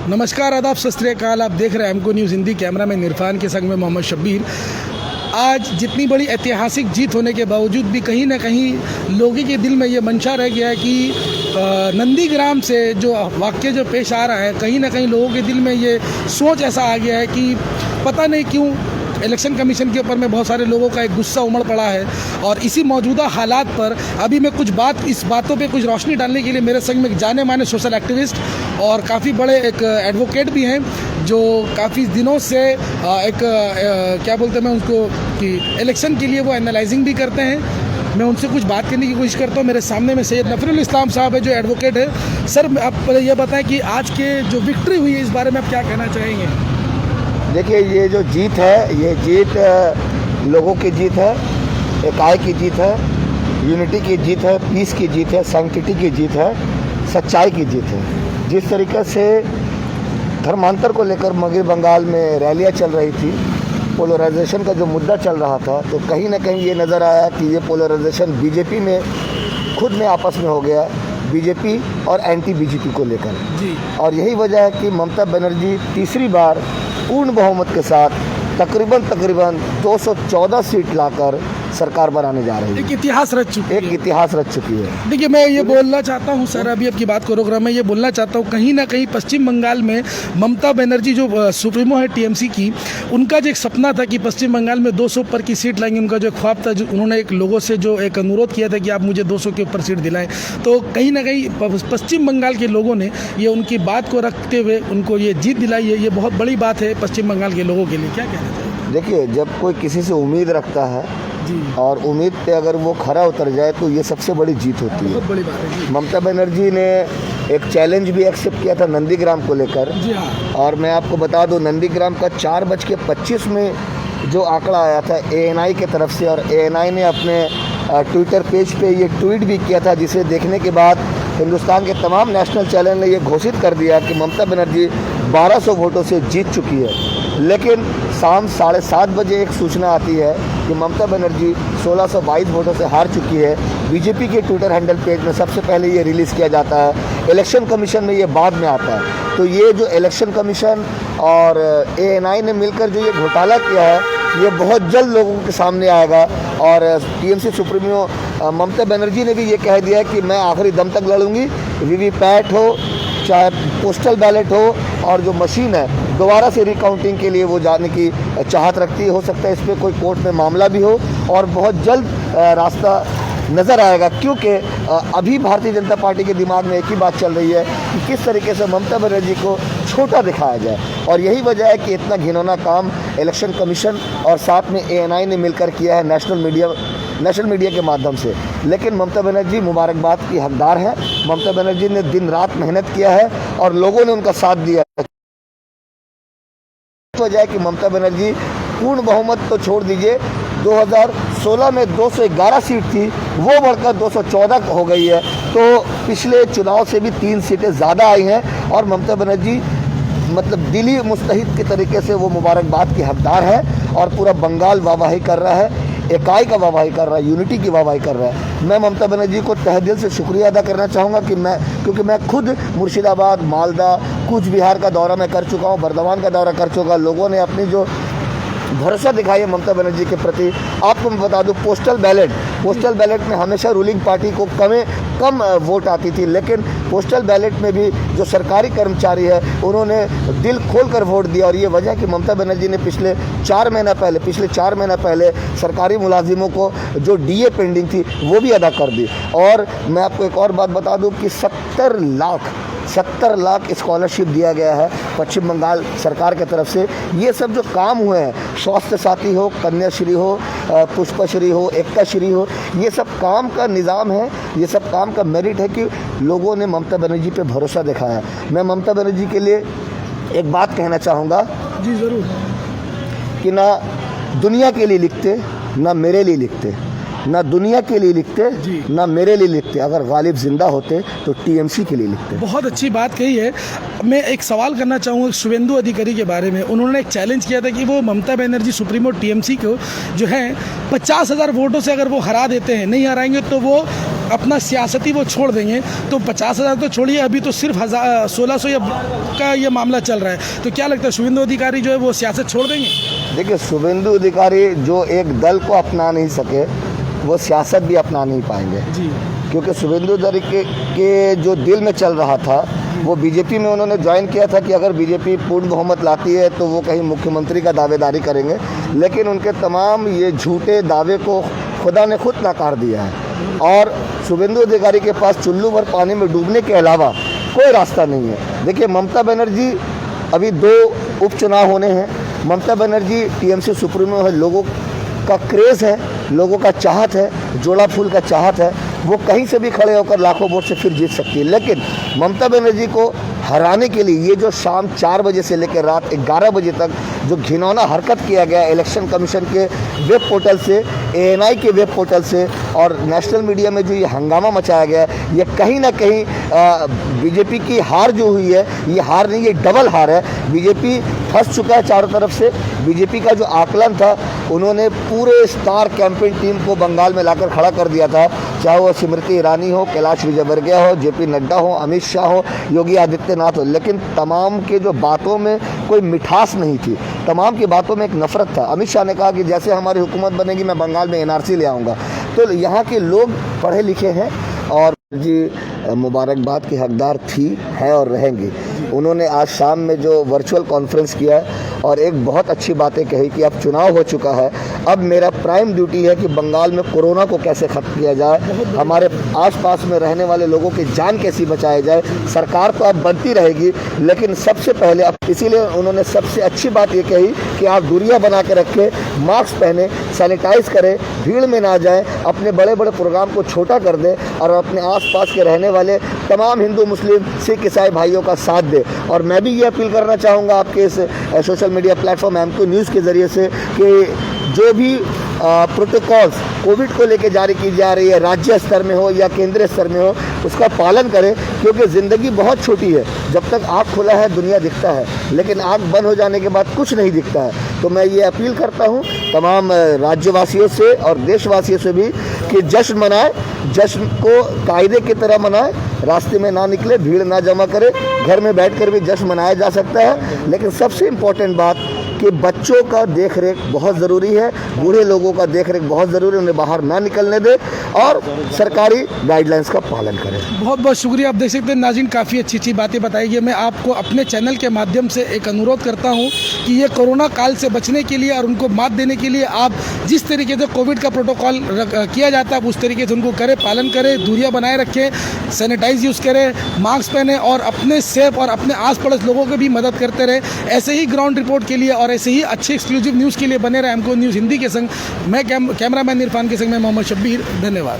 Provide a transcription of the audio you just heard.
नमस्कार, आदाब, सत श्री अकाल। आप देख रहे हैं एमको न्यूज़ हिंदी। कैमरा में इरफान के संग में मोहम्मद शब्बीर। आज जितनी बड़ी ऐतिहासिक जीत होने के बावजूद भी कहीं ना कहीं लोगों के दिल में ये मंशा रह गया है कि नंदीग्राम से जो वाक़या जो पेश आ रहा है, कहीं ना कहीं लोगों के दिल में ये सोच ऐसा आ गया है कि पता नहीं क्यों इलेक्शन कमीशन के ऊपर में बहुत सारे लोगों का एक गुस्सा उमड़ पड़ा है। और इसी मौजूदा हालात पर अभी मैं इस बातों पे कुछ रोशनी डालने के लिए मेरे संग में जाने माने सोशल एक्टिविस्ट और काफ़ी बड़े एक एडवोकेट भी हैं, जो काफ़ी दिनों से क्या बोलते हैं मैं उनको कि इलेक्शन के लिए वो एनालाइजिंग भी करते हैं। मैं उनसे कुछ बात करने की कोशिश करता हूँ। मेरे सामने में सैयद नफरुल इस्लाम साहब है, जो एडवोकेट है। सर, आप ये बताएं कि आज के जो विक्ट्री हुई है, इस बारे में आप क्या कहना चाहेंगे? देखिए, ये जो जीत है, ये जीत लोगों की जीत है, इकाई की जीत है, यूनिटी की जीत है, पीस की जीत है, सैंक्टिटी की जीत है, सच्चाई की जीत है। जिस तरीके से धर्मांतर को लेकर मगही बंगाल में रैलियां चल रही थी, पोलराइजेशन का जो मुद्दा चल रहा था, तो कहीं ना कहीं ये नज़र आया कि ये पोलराइजेशन बीजेपी में खुद में आपस में हो गया, बीजेपी और एंटी बीजेपी को लेकर जी। और यही वजह है कि ममता बनर्जी तीसरी बार पूर्ण बहुमत के साथ तकरीबन 214 सीट लाकर सरकार बनाने जा रही है। एक इतिहास रच चुकी है। देखिए, मैं ये बोलना चाहता हूँ सर, अभी आपकी बात करो, मैं ये बोलना चाहता हूँ, कहीं ना कहीं पश्चिम बंगाल में ममता बनर्जी जो सुप्रीमो है टीएमसी की, उनका जो एक सपना था कि पश्चिम बंगाल में 200 ऊपर की सीट लाएंगे, उनका जो ख्वाब था, जो उन्होंने एक लोगों से जो एक अनुरोध किया था कि आप मुझे 200 के ऊपर सीट दिलाएं, तो कहीं ना कहीं पश्चिम बंगाल के लोगों ने ये उनकी बात को रखते हुए उनको ये जीत दिलाई है। ये बहुत बड़ी बात है पश्चिम बंगाल के लोगों के लिए। क्या कहना चाहिए? देखिए, जब कोई किसी से उम्मीद रखता है जी, और उम्मीद पे अगर वो खरा उतर जाए तो ये सबसे बड़ी जीत होती है। बहुत बड़ी बात है जी। ममता बनर्जी ने एक चैलेंज भी एक्सेप्ट किया था नंदीग्राम को लेकर जी हाँ। और मैं आपको बता दूं, नंदीग्राम का 4:25 में जो आंकड़ा आया था एएनआई के तरफ से, और एएनआई ने अपने ट्विटर पेज पे ये ट्वीट भी किया था, जिसे देखने के बाद हिंदुस्तान के तमाम नेशनल चैनल ने ये घोषित कर दिया कि ममता बनर्जी 1200 वोटों से जीत चुकी है। लेकिन शाम 7:30 बजे एक सूचना आती है कि ममता बनर्जी 1622 वोटों से हार चुकी है। बीजेपी के ट्विटर हैंडल पेज में सबसे पहले ये रिलीज़ किया जाता है, इलेक्शन कमीशन में ये बाद में आता है। तो ये जो इलेक्शन कमीशन और एएनआई ने मिलकर जो ये घोटाला किया है, ये बहुत जल्द लोगों के सामने आएगा। और टीएमसी सुप्रीमो ममता बनर्जी ने भी ये कह दिया कि मैं आखिरी दम तक लड़ूंगी, वीवीपैट हो चाहे पोस्टल बैलेट हो, और जो मशीन है दोबारा से रिकाउंटिंग के लिए वो जाने की चाहत रखती है। हो सकता है इस पर कोई कोर्ट में मामला भी हो और बहुत जल्द रास्ता नज़र आएगा, क्योंकि अभी भारतीय जनता पार्टी के दिमाग में एक ही बात चल रही है कि किस तरीके से ममता बनर्जी को छोटा दिखाया जाए। और यही वजह है कि इतना घिनौना काम इलेक्शन कमीशन और साथ में एएनआई ने मिलकर किया है नेशनल मीडिया के माध्यम से। लेकिन ममता बनर्जी मुबारकबाद की हकदार है। ममता बनर्जी ने दिन रात मेहनत किया है और लोगों ने उनका साथ दिया है। वजह है कि ममता बनर्जी पूर्ण बहुमत तो छोड़ दीजिए, 2016 में 211 सीट थी, वो बढ़कर 214 हो गई है। तो पिछले चुनाव से भी 3 सीटें ज़्यादा आई हैं और ममता बनर्जी मतलब दिली मुस्तहिद के तरीके से वो मुबारकबाद की हकदार है। और पूरा बंगाल वाहवाही कर रहा है, इकाई का वाहवाही कर रहा है, यूनिटी की वाहवाही कर रहा है। मैं ममता बनर्जी को तहे दिल से शुक्रिया अदा करना चाहूँगा कि क्योंकि मैं खुद मुर्शिदाबाद, मालदा, कूच बिहार का दौरा मैं कर चुका हूँ, बर्दवान का दौरा कर चुका। लोगों ने अपनी जो भरोसा दिखाई है ममता बनर्जी के प्रति। आपको मैं बता दूं, पोस्टल बैलेट में हमेशा रूलिंग पार्टी को कम वोट आती थी, लेकिन पोस्टल बैलेट में भी जो सरकारी कर्मचारी है उन्होंने दिल खोल कर वोट दिया। और ये वजह है कि ममता बनर्जी ने पिछले 4 महीना पहले सरकारी मुलाजिमों को जो डीए पेंडिंग थी वो भी अदा कर दी। और मैं आपको एक और बात बता दूं कि 70 लाख स्कॉलरशिप दिया गया है पश्चिम बंगाल सरकार की तरफ से। ये सब जो काम हुए हैं, स्वास्थ्य साथी हो, कन्याश्री हो, पुष्पश्री हो, एकताश्री हो, ये सब काम का निज़ाम है, ये सब काम का मेरिट है कि लोगों ने ममता बनर्जी पे भरोसा दिखाया। मैं ममता बनर्जी के लिए एक बात कहना चाहूँगा जी ज़रूर, कि ना दुनिया के लिए लिखते, ना मेरे लिए लिखते, ना दुनिया के लिए लिखते, ना मेरे लिए लिखते। अगर गालिब जिंदा होते तो टीएमसी के लिए लिखते। बहुत अच्छी बात कही है। मैं एक सवाल करना चाहूँगा शुवेंदु अधिकारी के बारे में। उन्होंने एक चैलेंज किया था कि वो ममता बनर्जी सुप्रीमो टीएमसी को जो है 50,000 वोटों से अगर वो हरा देते हैं, नहीं हराएंगे तो वो अपना सियासती वो छोड़ देंगे तो 50,000 तो छोड़िए, अभी तो सिर्फ 1600 का ये मामला चल रहा है। तो क्या लगता है शुभेंदु अधिकारी जो है वो सियासत छोड़ देंगे? देखिए, शुभेंदु अधिकारी जो एक दल को अपना नहीं सके वो सियासत भी अपना नहीं पाएंगे जी, क्योंकि शुभेंदु अधिकारी के जो दिल में चल रहा था वो बीजेपी में उन्होंने ज्वाइन किया था कि अगर बीजेपी पूर्ण बहुमत लाती है तो वो कहीं मुख्यमंत्री का दावेदारी करेंगे, लेकिन उनके तमाम ये झूठे दावे को खुदा ने खुद नकार दिया है और शुभेंदु अधिकारी के पास चुल्लू भर पानी में डूबने के अलावा कोई रास्ता नहीं है। देखिए, ममता बनर्जी, अभी 2 उपचुनाव होने हैं। ममता बनर्जी टीएमसी सुप्रीमो है, लोगों का क्रेज़ है, लोगों का चाहत है, जोड़ा फूल का चाहत है, वो कहीं से भी खड़े होकर लाखों वोट से फिर जीत सकती है। लेकिन ममता बनर्जी को हराने के लिए ये जो शाम 4 बजे से लेकर रात 11 बजे तक जो घिनौना हरकत किया गया इलेक्शन कमीशन के वेब पोर्टल से, एएनआई के वेब पोर्टल से और नेशनल मीडिया में जो ये हंगामा मचाया गया है, ये कहीं ना कहीं बीजेपी की हार जो हुई है, ये हार नहीं, ये डबल हार है। बीजेपी फंस चुका है चारों तरफ से। बीजेपी का जो आकलन था, उन्होंने पूरे स्टार कैंपेन टीम को बंगाल में लाकर खड़ा कर दिया था, चाहे वो स्मृति ईरानी हो, कैलाश विजयवर्गीय हो, जेपी नड्डा हो, अमित शाह हो, योगी आदित्यनाथ हो, लेकिन तमाम के जो बातों में कोई मिठास नहीं थी, तमाम की बातों में एक नफरत था। अमित शाह ने कहा कि जैसे हमारी हुकूमत बनेगी मैं बंगाल में एनआरसी ले आऊँगा। तो यहाँ के लोग पढ़े लिखे हैं और जी मुबारकबाद की हकदार थी, है और रहेंगी। उन्होंने आज शाम में जो वर्चुअल कॉन्फ्रेंस किया और एक बहुत अच्छी बातें कही कि अब चुनाव हो चुका है, अब मेरा प्राइम ड्यूटी है कि बंगाल में कोरोना को कैसे ख़त्म किया जाए, हमारे आसपास में रहने वाले लोगों की जान कैसी बचाई जाए। सरकार तो अब बनती रहेगी, लेकिन सबसे पहले अब, इसीलिए उन्होंने सबसे अच्छी बात ये कही कि आप दूरियां बना के रखें, मास्क पहने, सैनिटाइज करें, भीड़ में ना जाएं, अपने बड़े बड़े प्रोग्राम को छोटा कर दें और अपने आसपास के रहने वाले तमाम हिंदू, मुस्लिम, सिख, ईसाई भाइयों का साथ दें। और मैं भी ये अपील करना चाहूँगा आपके इस social media platform MQ news के ज़रिए से कि जो भी प्रोटोकॉल्स कोविड को लेकर जारी की जा रही है, राज्य स्तर में हो या केंद्रीय स्तर में हो, उसका पालन करें, क्योंकि ज़िंदगी बहुत छोटी है। जब तक आँख खुला है दुनिया दिखता है, लेकिन आँख बंद हो जाने के बाद कुछ नहीं दिखता है। तो मैं ये अपील करता हूँ तमाम राज्यवासियों से और देशवासियों से भी कि जश्न मनाएं, जश्न को कायदे की तरह मनाएं, रास्ते में ना निकले, भीड़ ना जमा करें, घर में बैठकर भी जश्न मनाया जा सकता है। लेकिन सबसे इम्पोर्टेंट बात कि बच्चों का देख रेख बहुत ज़रूरी है, बूढ़े लोगों का देख रेख बहुत ज़रूरी है, उन्हें बाहर ना निकलने दें और सरकारी गाइडलाइंस का पालन करें। बहुत बहुत शुक्रिया। आप देख सकते हैं नाज़रीन, काफ़ी अच्छी अच्छी बातें बताई गई। मैं आपको अपने चैनल के माध्यम से एक अनुरोध करता हूं कि ये कोरोना काल से बचने के लिए और उनको मात देने के लिए आप जिस तरीके से कोविड का प्रोटोकॉल किया जाता है, उस तरीके से उनको करें, पालन करें, दूरियाँ बनाए रखें, सैनिटाइज यूज़ करें, मास्क पहने और अपने सेफ और अपने आस पड़ोस लोगों की भी मदद करते रहें। ऐसे ही ग्राउंड रिपोर्ट के लिए और ऐसे ही अच्छे एक्सक्लूसिव न्यूज़ के लिए बने रहे एमक्यू न्यूज़ हिंदी के संग। मैं कैमरामैन इरफान के संग में मोहम्मद शब्बीर। धन्यवाद।